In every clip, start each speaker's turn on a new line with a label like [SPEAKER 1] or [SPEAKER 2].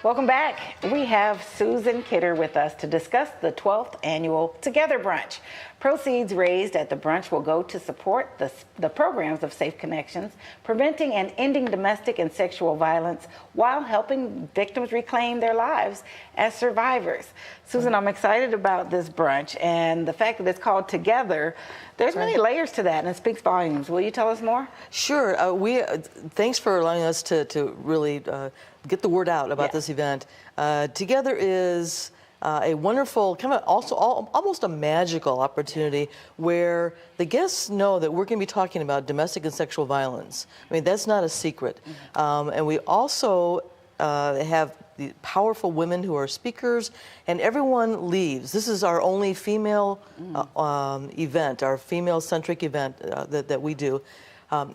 [SPEAKER 1] Welcome back. We have Susan Kidder with us to discuss the 12th annual Together Brunch. Proceeds raised at the brunch will go to support the programs of Safe Connections, preventing and ending domestic and sexual violence while helping victims reclaim their lives as survivors. Susan, I'm excited about this brunch and the fact that it's called Together. There's many layers to that, and it speaks volumes. Will you tell us more?
[SPEAKER 2] Sure. Thanks for allowing us to really get the word out about this event. Together is a wonderful, kind of also almost a magical opportunity where the guests know that we're going to be talking about domestic and sexual violence. I mean, that's not a secret. And we also have the powerful women who are speakers, and everyone leaves. This is our only female event, our female-centric event that we do.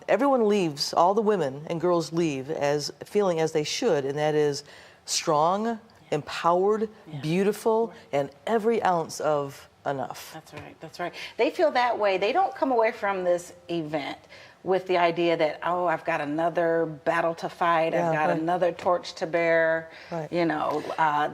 [SPEAKER 2] Everyone leaves, all the women and girls leave as feeling as they should, and that is strong, empowered, beautiful, and every ounce of enough.
[SPEAKER 1] That's right, that's right. They feel that way. They don't come away from this event with the idea that, oh, I've got another battle to fight, I've got another torch to bear. You know,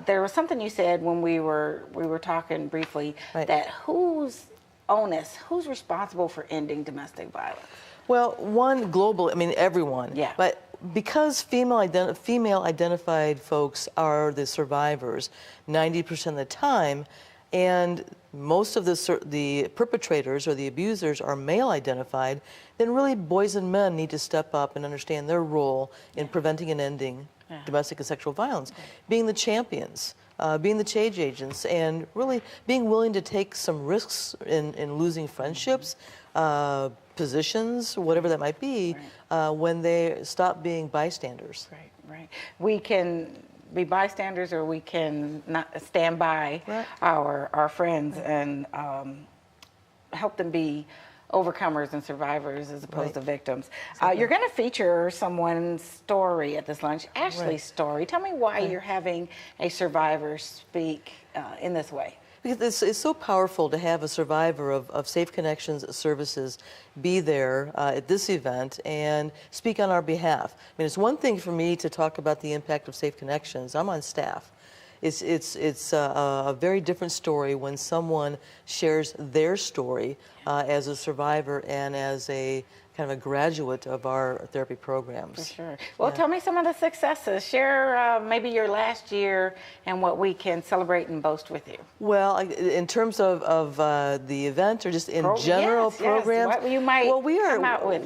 [SPEAKER 1] there was something you said when we were talking briefly that whose onus, who's responsible for ending domestic violence?
[SPEAKER 2] Well, one, global, I mean, everyone. But because female identified folks are the survivors 90% of the time, and most of the perpetrators or the abusers are male identified, then really boys and men need to step up and understand their role in preventing and ending domestic and sexual violence. Being the champions, being the change agents, and really being willing to take some risks in losing friendships, positions, whatever that might be, when they stop being bystanders.
[SPEAKER 1] Right. We can be bystanders, or we can not stand by our friends and help them be overcomers and survivors as opposed to victims. You're going to feature someone's story at this lunch, Ashley's story. Tell me why you're having a survivor speak in this way.
[SPEAKER 2] Because it's so powerful to have a survivor of Safe Connections services be there at this event and speak on our behalf. I mean, it's one thing for me to talk about the impact of Safe Connections. I'm on staff. It's a very different story when someone shares their story as a survivor and as a kind of a graduate of our therapy programs.
[SPEAKER 1] For sure. Well, tell me some of the successes. Share maybe your last year and what we can celebrate and boast with you.
[SPEAKER 2] Well, in terms of the event or just in general programs,
[SPEAKER 1] what you might come out with.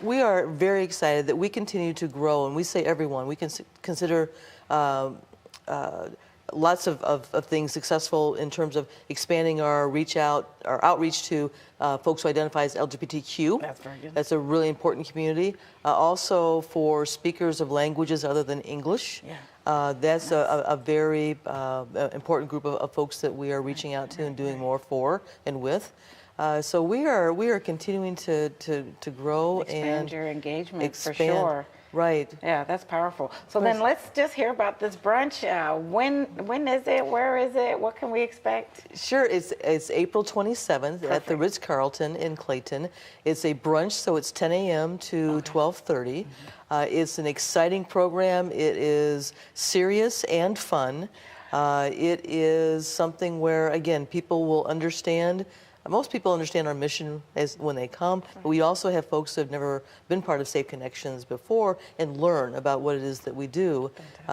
[SPEAKER 2] We are very excited that we continue to grow, and we say everyone. We can consider lots of things successful in terms of expanding our outreach to folks who identify as LGBTQ.
[SPEAKER 1] That's very good.
[SPEAKER 2] That's a really important community. Also for speakers of languages other than English. That's a very important group of folks that we are reaching out to and doing more for and with. So we are continuing to grow
[SPEAKER 1] expand your engagement for sure.
[SPEAKER 2] Right.
[SPEAKER 1] Yeah, that's powerful. So then let's just hear about this brunch. When is it? Where is it? What can we expect?
[SPEAKER 2] Sure. It's April 27th at the Ritz Carlton in Clayton. It's a brunch, so it's 10 a.m. to 12:30. It's an exciting program. It is serious and fun. It is something where, again, people will understand. Most people understand our mission when they come, but we also have folks who have never been part of Safe Connections before and learn about what it is that we do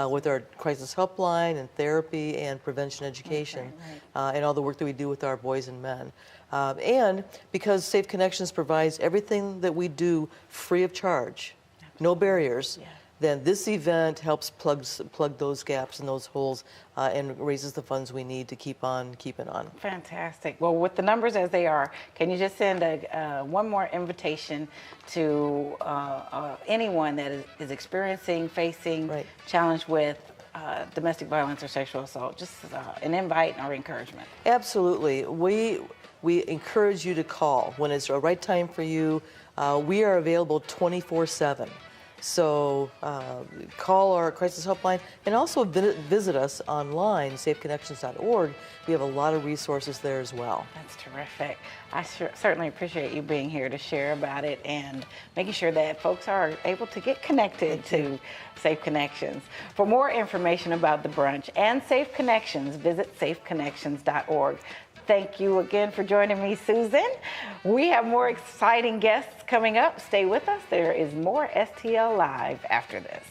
[SPEAKER 2] with our crisis helpline and therapy and prevention education and all the work that we do with our boys and men. And because Safe Connections provides everything that we do free of charge, no barriers, then this event helps plug those gaps and those holes and raises the funds we need to keep on keeping on.
[SPEAKER 1] Fantastic. Well, with the numbers as they are, can you just send one more invitation to anyone that is experiencing, facing, challenged with domestic violence or sexual assault? Just an invite or encouragement.
[SPEAKER 2] Absolutely. We encourage you to call when it's the right time for you. We are available 24/7. So call our crisis helpline and also visit us online, safeconnections.org. We have a lot of resources there as well.
[SPEAKER 1] That's terrific. I certainly appreciate you being here to share about it and making sure that folks are able to get connected to Safe Connections. For more information about the brunch and Safe Connections, visit safeconnections.org. Thank you again for joining me, Susan. We have more exciting guests coming up. Stay with us. There is more STL Live after this.